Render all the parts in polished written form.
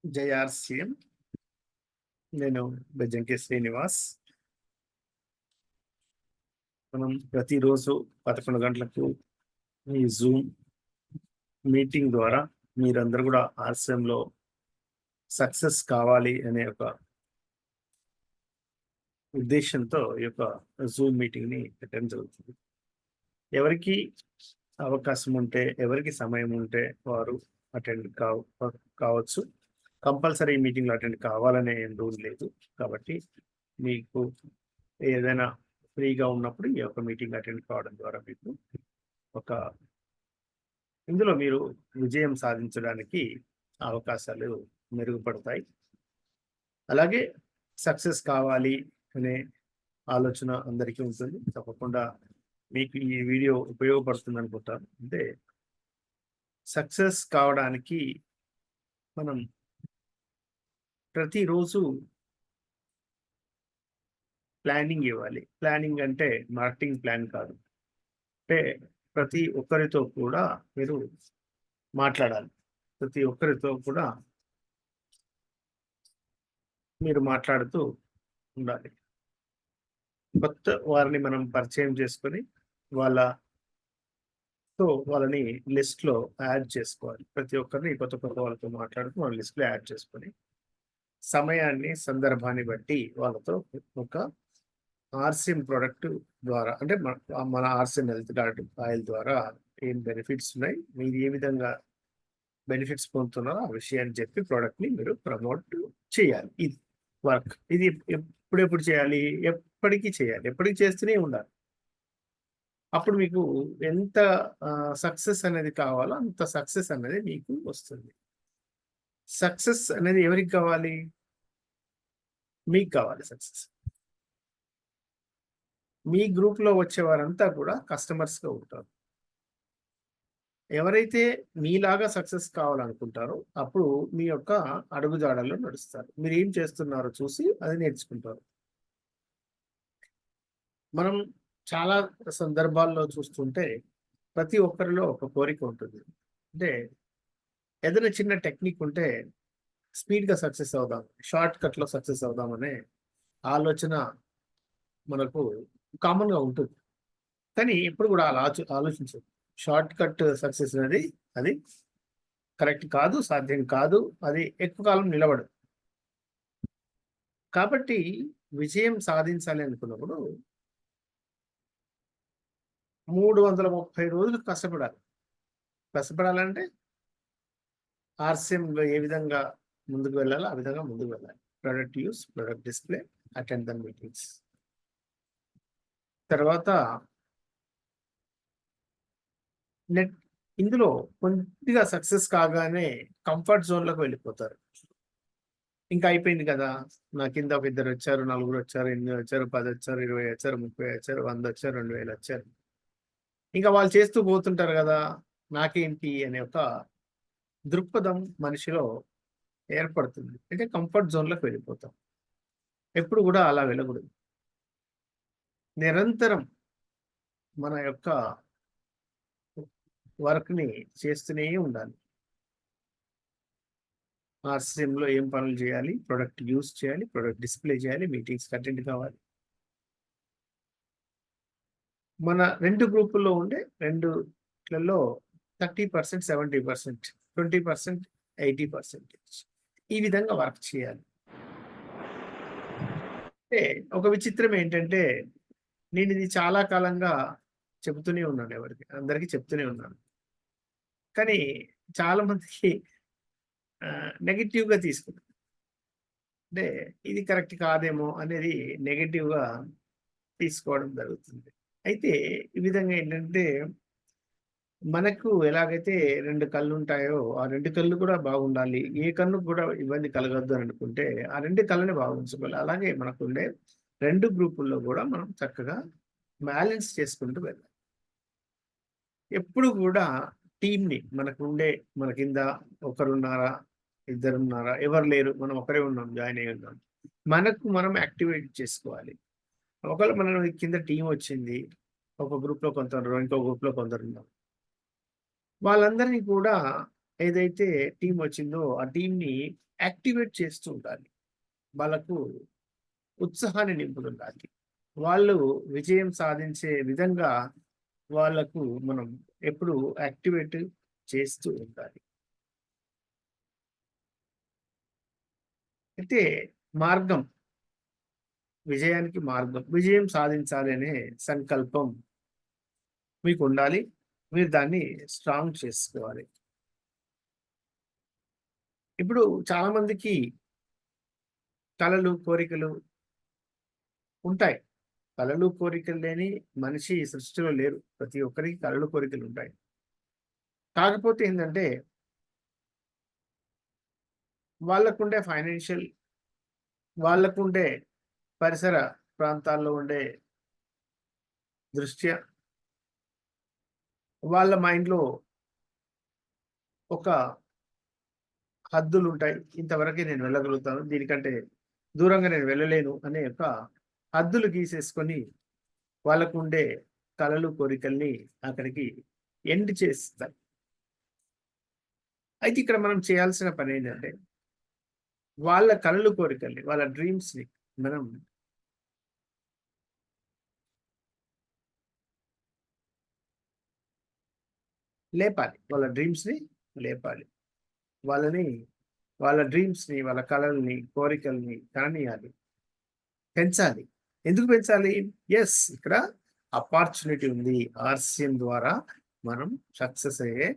JRCM. నేను బెజ్జంకి శ్రీనివాస్. మనం ప్రతిరోజు 11 గంటలకు ఈ జూమ్ మీటింగ్ ద్వారా మీరందరూ కూడా ఆర్‌సీఎంలో సక్సెస్ కావాలి అనే ఒక ఉద్దేశంతో ఈ యొక్క జూమ్ మీటింగ్‌ని పెట్టడం జరుగుతుంది. ఎవరికి అవకాశం ఉంటే, ఎవరికి సమయం ఉంటే వారు అటెండ్ కావచ్చు. కంపల్సరీ ఈ మీటింగ్‌లో అటెండ్ కావాలనే రూల్ లేదు. కాబట్టి మీకు ఏదైనా ఫ్రీగా ఉన్నప్పుడు ఈ యొక్క మీటింగ్ అటెండ్ కావడం ద్వారా మీకు ఒక ఇందులో మీరు విజయం సాధించడానికి అవకాశాలు మెరుగుపడతాయి. అలాగే సక్సెస్ కావాలి అనే ఆలోచన అందరికీ ఉంటుంది. తప్పకుండా మీకు ఈ వీడియో ఉపయోగపడుతుంది అనుకుంటాను. అంటే సక్సెస్ కావడానికి మనం ప్రతిరోజు ప్లానింగ్ ఇవ్వాలి. ప్లానింగ్ అంటే మార్కెటింగ్ ప్లాన్ కాదు. అంటే ప్రతి ఒక్కరితో కూడా మీరు మాట్లాడాలి. ప్రతి ఒక్కరితో కూడా మీరు మాట్లాడుతూ ఉండాలి. కొత్త వారిని మనం పరిచయం చేసుకొని వాళ్ళని లిస్ట్‌లో యాడ్ చేసుకోవాలి. ప్రతి ఒక్కరిని కొత్త వాళ్ళతో మాట్లాడుతూ మన లిస్ట్‌లో యాడ్ చేసుకొని, సమయాన్ని, సందర్భాన్ని బట్టి వాళ్ళతో ఒక ఆర్‌సీఎం ప్రొడక్ట్ ద్వారా అంటే మన ఆర్‌సీఎం హెల్త్ కార్డ్ ఆయిల్ ద్వారా ఏం బెనిఫిట్స్ ఉన్నాయి, మీరు ఏ విధంగా బెనిఫిట్స్ పొందుతున్నారో ఆ విషయాన్ని చెప్పి ప్రొడక్ట్‌ని మీరు ప్రమోట్ చేయాలి. ఇది వర్క్. ఇది ఎప్పుడెప్పుడు చేయాలి? ఎప్పటికీ చేయాలి. ఎప్పటికి చేస్తూనే ఉండాలి. అప్పుడు మీకు ఎంత సక్సెస్ అనేది కావాలో అంత సక్సెస్ అనేది మీకు వస్తుంది. సక్సెస్ అనేది ఎవరికి కావాలి? మీకు కావాలి సక్సెస్. మీ గ్రూప్‌లో వచ్చేవారంతా కూడా కస్టమర్స్‌గా ఉంటారు. ఎవరైతే మీలాగా సక్సెస్ కావాలనుకుంటారో, అప్పుడు మీ యొక్క అడుగుజాడల్లో నడుస్తారు. మీరేం చేస్తున్నారో చూసి అది నేర్చుకుంటారు. మనం చాలా సందర్భాల్లో చూస్తుంటే, ప్రతి ఒక్కరిలో ఒక కోరిక ఉంటుంది. అంటే ఏదైనా చిన్న టెక్నిక్ ఉంటే స్పీడ్‌గా సక్సెస్ అవుదాం, షార్ట్ కట్‌లో సక్సెస్ అవుదాం అనే ఆలోచన మనకు కామన్‌గా ఉంటుంది. కానీ ఎప్పుడు కూడా అలా ఆలోచించొద్దు. షార్ట్ కట్ సక్సెస్ అనేది అది కరెక్ట్ కాదు, సాధ్యం కాదు. అది ఎక్కువ కాలం నిలబడదు. కాబట్టి విజయం సాధించాలి అనుకున్నప్పుడు 330 రోజులు కష్టపడాలి. కష్టపడాలంటే ఆర్‌సీఎంలో ఏ విధంగా ముందుకు వెళ్ళాలో ఆ విధంగా ముందుకు వెళ్ళాలి. Product use, product display, attend the meetings. తర్వాత నెట్ ఇందులో కొద్దిగా సక్సెస్ కాగానే కంఫర్ట్ జోన్‌లోకి వెళ్ళిపోతారు. ఇంకా అయిపోయింది కదా! నా కింద ఒక ఇద్దరొచ్చారు, నలుగురొచ్చారు, 8 వచ్చారు, 10 వచ్చారు, 20 వచ్చారు, 30 వచ్చారు, 100 వచ్చారు, 2000 వచ్చారు. ఇంకా వాళ్ళు చేస్తూ పోతుంటారు గదా! నాకేంటి అనే ఒక దృక్పథం మనిషిలో ఏర్పడుతుంది. అంటే కంఫర్ట్ జోన్‌లోకి వెళ్ళిపోతాం. ఎప్పుడు గూడా అలా వెళ్ళకూడదు. నిరంతరం మన యొక్క వర్క్‌ని చేస్తూనే ఉండాలి. ఆర్‌సీఎంలో ఏం పనులు చేయాలి, ప్రొడక్ట్ యూజ్ చేయాలి, ప్రొడక్ట్ డిస్‌ప్లే చేయాలి, మీటింగ్స్‌కి అటెండ్ కావాలి. మన 2 గ్రూపుల్లో ఉండే 2 30%, 70%, 20%, 80% ఈ విధంగా వర్క్ చేయాలి. అంటే ఒక విచిత్రం ఏంటంటే, నేనిది చాలా కాలంగా చెబుతూనే ఉన్నాను అందరికి చెప్తూనే ఉన్నాను. కానీ చాలా మందికి నెగెటివ్‌గా తీసుకున్నారు. అంటే ఇది కరెక్ట్ కాదేమో అనేది నెగెటివ్‌గా తీసుకోవడం జరుగుతుంది. అయితే ఈ విధంగా ఏంటంటే మనకు ఎలాగైతే 2 కళ్ళుంటాయో, ఆ 2 కళ్ళు కూడా బాగుండాలి. ఏ కన్నుకు కూడా ఇబ్బంది కలగొద్దు అని అనుకుంటే, ఆ 2 కళ్ళని బాగుంచుకోవాలి. అలాగే మనకుండే 2 గ్రూపుల్లో గూడా మనం చక్కగా బ్యాలెన్స్ చేసుకుంటూ వెళ్ళాలి. ఎప్పుడు గూడా టీమ్‌ని మన కింద ఒకరున్నారా? ఇద్దరున్నారా? ఎవరు లేరు. మనం ఒకరే ఉన్నాం. జాయిన్ అయ్యి ఉన్నాం. మనకు మనం యాక్టివేట్ చేసుకోవాలి. ఒకవేళ మన కింద టీమొచ్చింది. ఒక గ్రూప్‌లో కొందరున్నారు. ఇంకో గ్రూప్‌లో కొందరున్నారు. వాళ్ళందరినీ కూడా ఏదైతే టీం వచ్చిందో ఆ టీంని యాక్టివేట్ చేస్తూ ఉండాలి. వాళ్ళకు ఉత్సాహాన్ని నింపుతుండాలి. వాళ్ళు విజయం సాధించే విధంగా వాళ్ళకు మనం ఎప్పుడు యాక్టివేట్ చేస్తూ ఉండాలి. అయితే మార్గం, విజయానికి మార్గం, విజయం సాధించాలి అనే సంకల్పం మీకుండాలి. మీరు దాన్ని స్ట్రాంగ్ చేసుకోవాలి. ఇప్పుడు చాలా మందికి కలలు, కోరికలు ఉంటాయి. కలలు, కోరికలు లేని మనిషి ఈ సృష్టిలో లేరు. ప్రతి ఒక్కరికి కలలు, కోరికలు ఉంటాయి. కాకపోతే ఏందంటే వాళ్ళకుండే ఫైనాన్షియల్, వాళ్ళకుండే పరిసర ప్రాంతాల్లో ఉండే దృష్ట్యా వాళ్ళ మైండ్‌లో ఒక హద్దులుంటాయి. ఇంతవరకే నేను వెళ్ళగలుగుతాను. దీనికంటే దూరంగా నేను వెళ్ళలేను అనే ఒక హద్దులు గీసేసుకొని వాళ్ళకుండే కలలు, కోరికల్ని అక్కడికి ఎండ్ చేస్తారు. అయితే ఇక్కడ మనం చేయాల్సిన పనేంటంటే వాళ్ళ కలలు, కోరికల్ని, వాళ్ళ డ్రీమ్స్‌ని మనం లేపాలి. వాళ్ళ డ్రీమ్స్‌ని లేపాలి. వాళ్ళని, వాళ్ళ డ్రీమ్స్‌ని, వాళ్ళ కలల్ని, కోరికల్ని కననీయాలి. పెంచాలి. ఎందుకు పెంచాలి? యెస్, ఇక్కడ అపార్చునిటీ ఉంది. ఆర్‌సీఎం ద్వారా మనం సక్సెస్ అయ్యే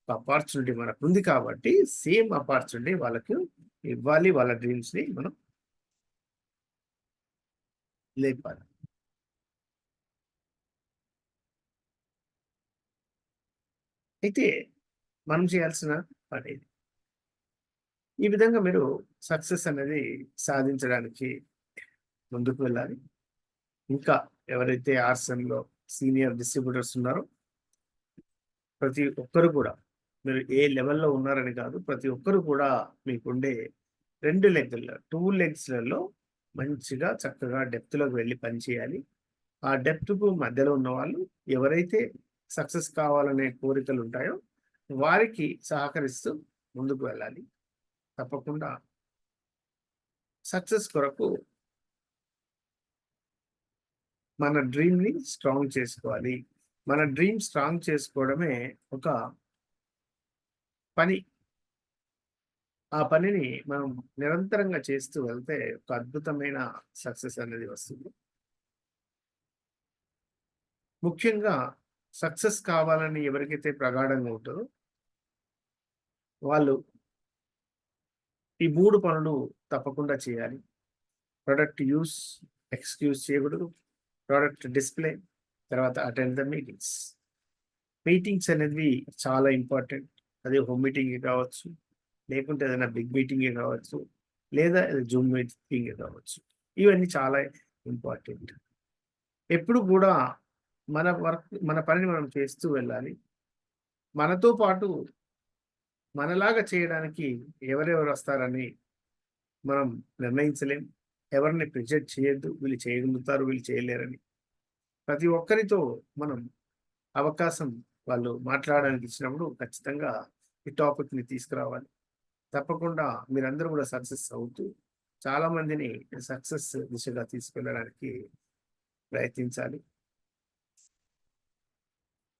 ఒక అపార్చునిటీ మనకుంది కాబట్టి సేమ్ అపార్చునిటీ వాళ్ళకి ఇవ్వాలి. వాళ్ళ డ్రీమ్స్‌ని మనం లేపాలి. అయితే మనం చేయాల్సిన పనిది. ఈ విధంగా మీరు సక్సెస్ అనేది సాధించడానికి ముందుకు వెళ్ళాలి. ఇంకా ఎవరైతే ఆర్‌సీఎంలో సీనియర్ డిస్ట్రిబ్యూటర్స్ ఉన్నారో ప్రతి ఒక్కరు కూడా మీరు ఏ లెవెల్‌లో ఉన్నారని కాదు. ప్రతి ఒక్కరు కూడా మీకుండే 2 లెగ్‌ల్లో 2 లెగ్స్‌లలో మంచిగా చక్కగా డెప్త్‌లోకి వెళ్లి పని చేయాలి. ఆ డెప్త్‌కు మధ్యలో ఉన్నవాళ్ళు ఎవరైతే సక్సెస్ కావాలనే కోరికలుంటాయో వారికి సహకరిస్తూ ముందుకు వెళ్ళాలి. తప్పకుండా సక్సెస్ కొరకు మన డ్రీమ్‌ని స్ట్రాంగ్ చేసుకోవాలి. మన డ్రీమ్ స్ట్రాంగ్ చేసుకోవడమే ఒక పని. ఆ పనిని మనం నిరంతరంగా చేస్తూ వెళ్తే ఒక అద్భుతమైన సక్సెస్ అనేది వస్తుంది. ముఖ్యంగా సక్సెస్ కావాలని ఎవరికైతే ప్రగాఢంగా ఉంటదో వాళ్ళు ఈ 3 పనులు తప్పకుండా చేయాలి. ప్రొడక్ట్ యూజ్, ఎక్స్‌క్యూజ్ చేయకూడదు. ప్రొడక్ట్ డిస్‌ప్లే, తర్వాత అటెండ్ ద మీటింగ్స్. మీటింగ్స్ అనేవి చాలా ఇంపార్టెంట్. అది హోమ్ మీటింగే కావచ్చు, లేకుంటే ఏదైనా బిగ్ మీటింగే కావచ్చు, లేదా జూమ్ మీటింగే కావచ్చు. ఇవన్నీ చాలా ఇంపార్టెంట్. ఎప్పుడు గూడా మన పనిని మనం చేస్తూ వెళ్ళాలి. మనతో పాటు మనలాగా చేయడానికి ఎవరెవరొస్తారని మనం నిర్ణయించలేం. ఎవరిని ప్రెజర్ చేయొద్దు. వీళ్ళు చేయగలుగుతారు, వీళ్ళు చేయలేరని. ప్రతి ఒక్కరితో మనం అవకాశం వాళ్ళు మాట్లాడడానికి ఇచ్చినప్పుడు ఖచ్చితంగా ఈ టాపిక్‌ని తీసుకురావాలి. తప్పకుండా మీరందరూ కూడా సక్సెస్ అవుతూ చాలా మందిని సక్సెస్ దిశగా తీసుకెళ్ళడానికి ప్రయత్నించాలి.